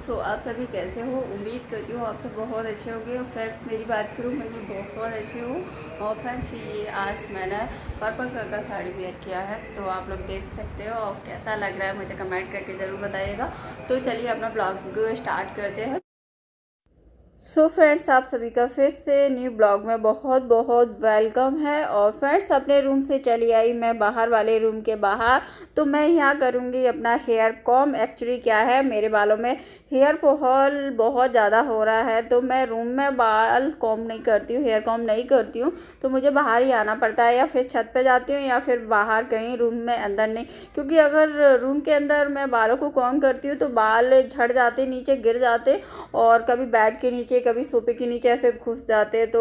सो आप सभी कैसे हो। उम्मीद करती हूँ आप सब बहुत अच्छे होंगे। और फ्रेंड्स मेरी बात करूँ, मैं भी बहुत अच्छी हूँ। और फ्रेंड्स ये आज मैंने पर्पल कलर का साड़ी वेयर किया है, तो आप लोग देख सकते हो। और कैसा लग रहा है मुझे कमेंट करके ज़रूर बताइएगा। तो चलिए अपना ब्लॉग स्टार्ट करते हैं। सो फ्रेंड्स आप सभी का फिर से न्यू ब्लॉग में बहुत बहुत वेलकम है। और फ्रेंड्स अपने रूम से चली आई मैं बाहर वाले रूम के बाहर, तो मैं यहाँ करूँगी अपना हेयर कॉम। एक्चुअली क्या है, मेरे बालों में हेयर फॉल बहुत ज़्यादा हो रहा है, तो मैं रूम में बाल कॉम नहीं करती हूँ, हेयर कॉम नहीं करती हूँ। तो मुझे बाहर ही आना पड़ता है, या फिर छत पे जाती हूँ या फिर बाहर कहीं, रूम में अंदर नहीं। क्योंकि अगर रूम के अंदर मैं बालों को कॉम करती हूँ तो बाल झड़ जाते, नीचे गिर जाते, और कभी बेड के नीचे कभी सोफे के नीचे ऐसे घुस जाते, तो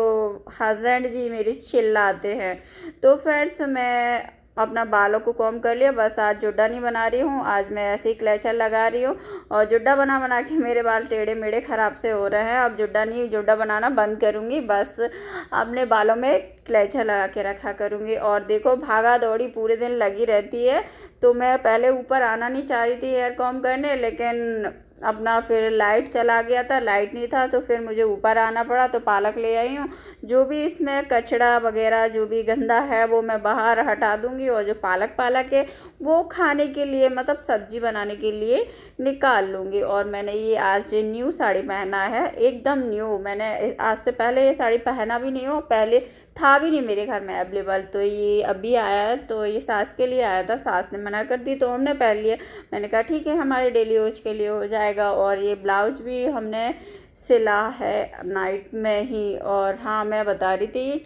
हस्बैंड जी मेरे चिल्लाते हैं। तो फ्रेंड्स मैं अपना बालों को कॉम कर लिया, बस आज जुड्डा नहीं बना रही हूँ, आज मैं ऐसे ही क्लेचर लगा रही हूँ। और जुड्डा बना बना के मेरे बाल टेढ़े मेढ़े ख़राब से हो रहे हैं। अब जुड्डा नहीं, जुड्डा बनाना बंद करूँगी, बस अपने बालों में क्लेचर लगा के रखा करूँगी। और देखो भागा दौड़ी पूरे दिन लगी रहती है। तो मैं पहले ऊपर आना नहीं चाह रही थी हेयर कॉम करने, लेकिन अपना फिर लाइट चला गया था, लाइट नहीं था, तो फिर मुझे ऊपर आना पड़ा। तो पालक ले आई हूँ, जो भी इसमें कचड़ा वगैरह जो भी गंदा है वो मैं बाहर हटा दूँगी। और जो पालक है वो खाने के लिए, मतलब सब्जी बनाने के लिए निकाल लूँगी। और मैंने ये आज न्यू साड़ी पहना है, एकदम न्यू। मैंने आज से पहले ये साड़ी पहना भी नहीं हो, पहले था भी नहीं मेरे घर में अवेलेबल। तो ये अभी आया है, तो ये सास के लिए आया था, सास ने मना कर दी तो हमने पहन लिया। मैंने कहा ठीक है हमारे डेली यूज के लिए हो जाएगा। और ये ब्लाउज भी हमने सिला है नाइट में ही। और हाँ मैं बता रही थी, ये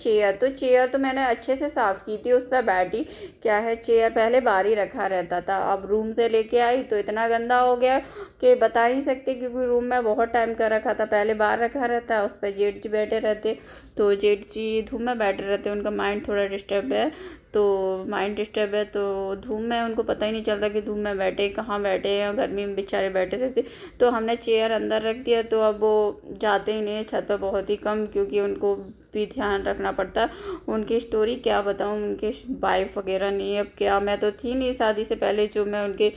चेयर तो मैंने अच्छे से साफ़ की थी, उस पर बैठी। क्या है, चेयर पहले बाहर ही रखा रहता था, अब रूम से लेके आई तो इतना गंदा हो गया कि बता नहीं सकते। क्योंकि रूम में बहुत टाइम का रखा था, पहले बाहर रखा रहता है, उस पर जेठ जी बैठे रहते, तो जेठ जी धूप में बैठे रहते, उनका माइंड थोड़ा डिस्टर्ब है। तो माइंड डिस्टर्ब है तो धूप में उनको पता ही नहीं चलता कि धूप में बैठे कहाँ बैठे हैं, गर्मी में बेचारे बैठे रहते। तो हमने चेयर अंदर रख दिया, तो अब वो जाते ही नहीं छत पर, बहुत ही कम, क्योंकि उनको भी ध्यान रखना पड़ता। उनकी स्टोरी क्या बताऊँ, उनके वाइफ वगैरह नहीं, अब क्या, मैं तो थी नहीं शादी से पहले, जो मैं उनके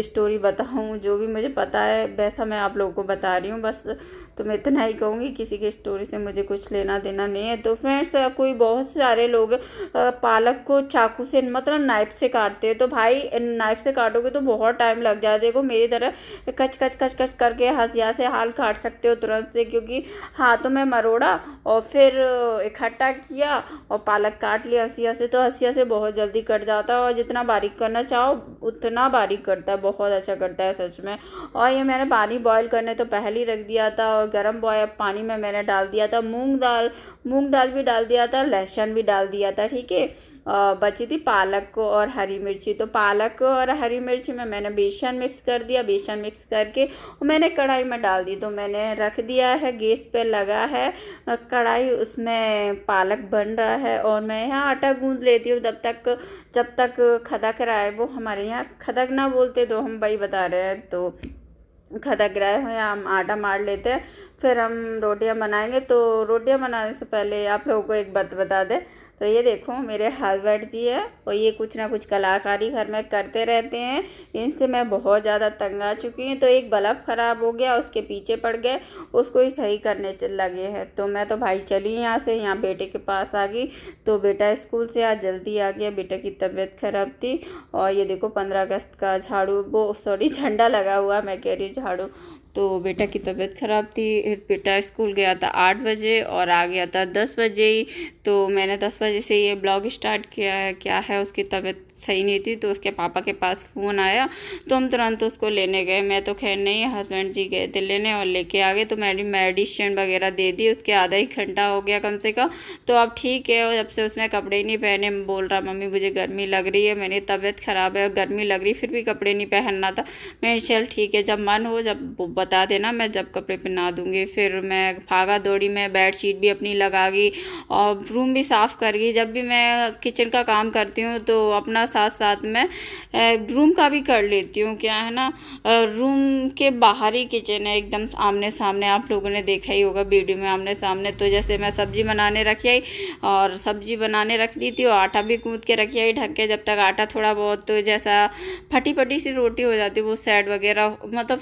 स्टोरी बताऊँ, जो भी मुझे पता है वैसा मैं आप लोगों को बता रही हूँ बस। तो मैं इतना ही कहूँगी, किसी की स्टोरी से मुझे कुछ लेना देना नहीं है। तो फ्रेंड्स कोई बहुत सारे लोग पालक को चाकू से, मतलब नाइफ से काटते हैं, तो भाई नाइफ से काटोगे तो बहुत टाइम लग जाए। देखो मेरी तरह कच कच कच कच करके हसिया से हाल काट सकते हो तुरंत से, क्योंकि हाथों में मरोड़ा और फिर इकट्ठा किया और पालक काट लिया हसिया से, तो हसिया से बहुत जल्दी कट जाता है। और जितना बारीक करना चाहो उतना बारीक करता है, बहुत अच्छा करता है सच में। और ये मैंने पानी बॉईल करने तो पहले ही रख दिया था, और गर्म पानी में मैंने डाल दिया था मूंग दाल भी डाल दिया था, लहसुन भी डाल दिया था, ठीक है। बची थी पालक को और हरी मिर्ची, तो पालक और हरी मिर्ची में मैंने बेसन मिक्स कर दिया, बेसन मिक्स करके मैंने कढ़ाई में डाल दी। तो मैंने रख दिया है, गैस पे लगा है कढ़ाई, उसमें पालक बन रहा है। और मैं यहाँ आटा गूंद लेती हूँ जब तक खदक रहा है। वो हमारे यहाँ खदक ना बोलते, तो हम वही बता रहे हैं, तो खदक रहा है या हम आटा मार लेते हैं, फिर हम रोटियां बनाएंगे। तो रोटियां बनाने से पहले आप लोगों को एक बात बता दें, तो ये देखो मेरे हस्बैंड जी है, और ये कुछ ना कुछ कलाकारी घर में करते रहते हैं, इनसे मैं बहुत ज़्यादा तंग आ चुकी हूँ। तो एक बल्ब ख़राब हो गया, उसके पीछे पड़ गए, उसको ही सही करने लगे हैं। तो मैं तो भाई चली यहाँ से, यहाँ बेटे के पास आ गई। तो बेटा स्कूल से आज जल्दी आ गया, बेटा की तबीयत खराब थी। और ये देखो 15 अगस्त का झाड़ू, वो सॉरी झंडा लगा हुआ, मैं कह रही हूँ झाड़ू। तो बेटा की तबीयत ख़राब थी, बेटा स्कूल गया था 8 बजे और आ गया था 10 बजे ही। तो मैंने 10 बजे से ये ब्लॉग स्टार्ट किया है। क्या है, उसकी तबीयत सही नहीं थी, तो उसके पापा के पास फ़ोन आया, तो हम तुरंत उसको लेने गए। मैं तो खैर नहीं, हस्बैंड जी गए थे लेने और लेके आ गए। तो मैंने मेडिसिन वगैरह दे दी, उसके आधा ही घंटा हो गया कम से कम। तो अब ठीक है, जब से उसने कपड़े नहीं पहने, बोल रहा मम्मी मुझे गर्मी लग रही है, मेरी तबीयत ख़राब है, गर्मी लग रही, फिर भी कपड़े नहीं पहनना था। मैं चल ठीक है, जब मन हो जब बता देना, मैं जब कपड़े पहना दूँगी। फिर मैं भागा दौड़ी में बेडशीट भी अपनी लगा गई और रूम भी साफ़ कर गई। जब भी मैं किचन का काम करती हूँ तो अपना साथ साथ में रूम का भी कर लेती हूँ। क्या है ना, रूम के बाहर ही किचन है, एकदम आमने सामने, आप लोगों ने देखा ही होगा वीडियो में आमने सामने। तो जैसे मैं सब्ज़ी बनाने रखी आई, और सब्ज़ी बनाने रख दी थी और आटा भी गूँथ के रखी आई ढक के, जब तक आटा थोड़ा बहुत तो जैसा फटी फटी सी रोटी हो जाती, वो सैड वगैरह मतलब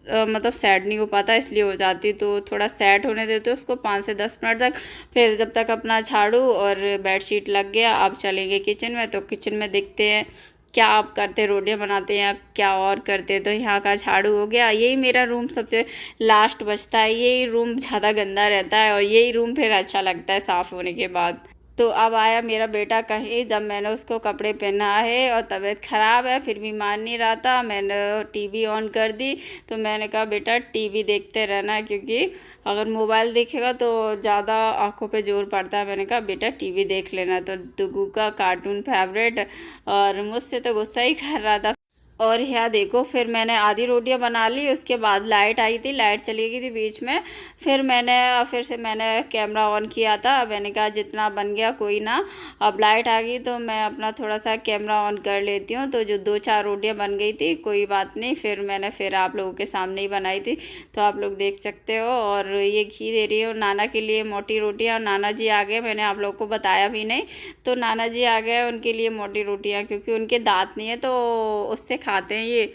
मतलब सेट नहीं हो पाता, इसलिए हो जाती। तो थोड़ा सेट होने देते उसको 5 से 10 मिनट तक। फिर जब तक अपना झाड़ू और बेडशीट लग गया, अब चलेंगे किचन में। तो किचन में देखते हैं क्या आप करते, रोटियां बनाते हैं क्या और करते। तो यहाँ का झाड़ू हो गया। यही मेरा रूम सबसे लास्ट बचता है, यही रूम ज़्यादा गंदा रहता है और यही रूम फिर अच्छा लगता है साफ़ होने के बाद। तो अब आया मेरा बेटा कहीं, जब मैंने उसको कपड़े पहना है और तबीयत ख़राब है फिर भी मान नहीं रहा था, मैंने टीवी ऑन कर दी। तो मैंने कहा बेटा टीवी देखते रहना, क्योंकि अगर मोबाइल देखेगा तो ज़्यादा आँखों पे जोर पड़ता है। मैंने कहा बेटा टीवी देख लेना। तो दुगू का कार्टून फेवरेट, और मुझसे तो गुस्सा ही कर रहा था। और यहाँ देखो, फिर मैंने आधी रोटियां बना ली, उसके बाद लाइट आई थी, लाइट चली गई थी बीच में। फिर से मैंने कैमरा ऑन किया था। मैंने कहा जितना बन गया कोई ना, अब लाइट आ गई तो मैं अपना थोड़ा सा कैमरा ऑन कर लेती हूँ। तो जो 2-4 रोटियां बन गई थी, कोई बात नहीं, फिर मैंने आप लोगों के सामने ही बनाई थी, तो आप लोग देख सकते हो। और ये घी दे रही हूँ नाना के लिए, मोटी रोटियाँ। नाना जी आ गए, मैंने आप लोगों को बताया भी नहीं। तो नाना जी आ गए, उनके लिए मोटी रोटियाँ, क्योंकि उनके दांत नहीं है तो उससे खाते हैं ये,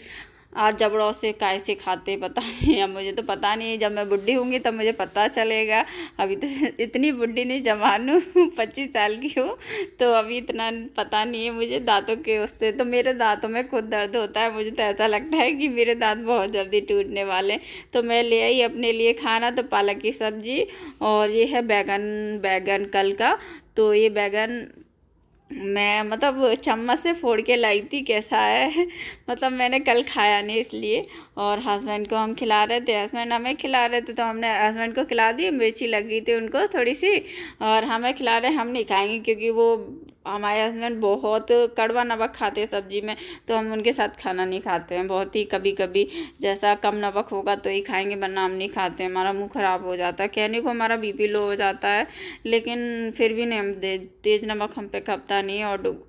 और जबड़ों से काय से खाते हैं पता नहीं। अब मुझे तो पता नहीं, जब मैं बुढ़ी होंगी तब मुझे पता चलेगा। अभी तो इतनी बुढ़ी नहीं, जवान हूँ, 25 साल की हूँ, तो अभी इतना पता नहीं है मुझे दांतों के उससे। तो मेरे दांतों में खुद दर्द होता है, मुझे तो ऐसा लगता है कि मेरे दांत बहुत जल्दी टूटने वाले। तो मैं ले आई अपने लिए खाना, तो पालक की सब्जी, और ये है बैगन कल का। तो ये बैगन मैं मतलब चम्मच से फोड़ के लाई थी, कैसा है मतलब मैंने कल खाया नहीं इसलिए। और हस्बैंड को हम खिला रहे थे, हस्बैंड हमें खिला रहे थे, तो हमने हस्बैंड को खिला दी। मिर्ची लग गई थी उनको थोड़ी सी, और हमें खिला रहे। हम नहीं खाएंगे क्योंकि वो हमारे हस्बैंड बहुत कड़वा नमक खाते हैं सब्जी में, तो हम उनके साथ खाना नहीं खाते हैं। बहुत ही कभी कभी जैसा कम नमक होगा तो ही खाएंगे, वरना हम नहीं खाते हैं। हमारा मुंह ख़राब हो जाता है, कहने को हमारा बीपी लो हो जाता है, लेकिन फिर भी नहीं, हम तेज़ नमक हम पे खपता नहीं है। और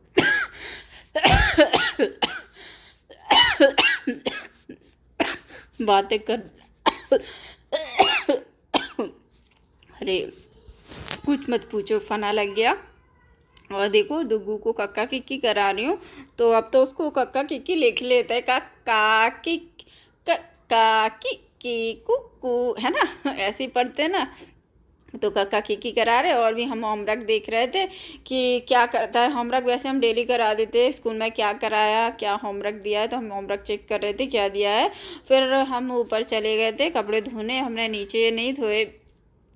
बातें कर अरे कुछ मत पूछो, फना लग गया। और देखो दुग्गू को कक्का किक्की करा रही हूँ, तो अब तो उसको कक्का किक्की लिख लेता है, काका की काकी की कुकू, है ना ऐसे ही पढ़ते हैं ना। तो कक्का किक्की करा रहे। और भी हम होमवर्क देख रहे थे कि क्या करता है होमवर्क। वैसे हम डेली करा देते हैं स्कूल में, क्या कराया क्या होमवर्क दिया है, तो हम होमवर्क चेक कर रहे थे क्या दिया है। फिर हम ऊपर चले गए थे कपड़े धोने, हमने नीचे नहीं धोए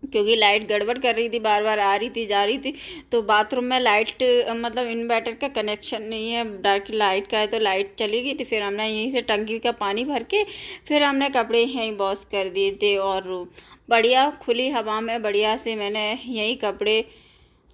क्योंकि लाइट गड़बड़ कर रही थी, बार बार आ रही थी जा रही थी। तो बाथरूम में लाइट मतलब इन्वर्टर का कनेक्शन नहीं है, डायरेक्ट लाइट का है, तो लाइट चली गई थी। फिर हमने यहीं से टंकी का पानी भर के फिर हमने कपड़े यहीं वॉश कर दिए थे, और बढ़िया खुली हवा में बढ़िया से मैंने यहीं कपड़े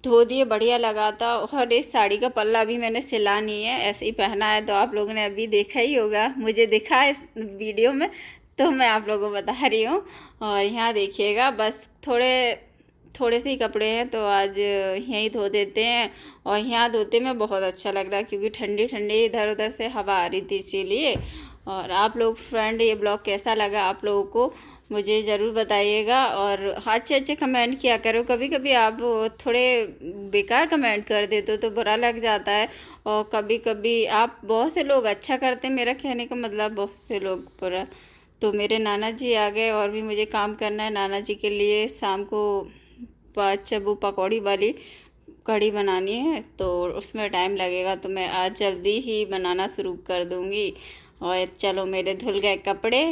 धो दिए, बढ़िया लगा था। और इस साड़ी का पल्ला भी मैंने सिला नहीं है, ऐसे ही पहना है। तो आप लोगों ने अभी देखा ही होगा, मुझे दिखा इस वीडियो में, तो मैं आप लोगों को बता रही हूँ। और यहाँ देखिएगा, बस थोड़े से ही कपड़े हैं, तो आज यहीं धो देते हैं। और यहाँ धोते में बहुत अच्छा लग रहा है, क्योंकि ठंडी ठंडी इधर उधर से हवा आ रही थी इसीलिए। और आप लोग फ्रेंड, ये ब्लॉग कैसा लगा आप लोगों को मुझे ज़रूर बताइएगा, और अच्छे अच्छे कमेंट किया करो। कभी कभी आप थोड़े बेकार कमेंट कर देते हो तो बुरा लग जाता है, और कभी कभी आप बहुत से लोग अच्छा करते हैं, मेरा कहने का मतलब बहुत से लोग बुरा। तो मेरे नाना जी आ गए, और भी मुझे काम करना है। नाना जी के लिए शाम को वो पकौड़ी वाली कढ़ी बनानी है, तो उसमें टाइम लगेगा, तो मैं आज जल्दी ही बनाना शुरू कर दूँगी। और चलो मेरे धुल गए कपड़े।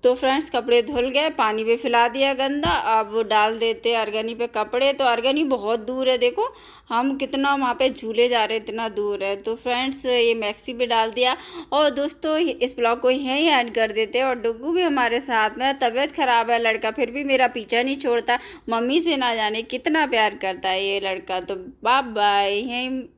तो फ्रेंड्स कपड़े धुल गए, पानी भी फैला दिया गंदा। अब डाल देते अर्गनी पे कपड़े। तो अर्गनी बहुत दूर है, देखो हम कितना वहाँ पे झूले जा रहे हैं, इतना दूर है। तो फ्रेंड्स ये मैक्सी भी डाल दिया। और दोस्तों इस ब्लॉग को यहीं ऐड कर देते हैं। और डुग्गू भी हमारे साथ में, तबीयत ख़राब है लड़का फिर भी मेरा पीछा नहीं छोड़ता, मम्मी से ना जाने कितना प्यार करता है ये लड़का। तो बाय बाय, यहीं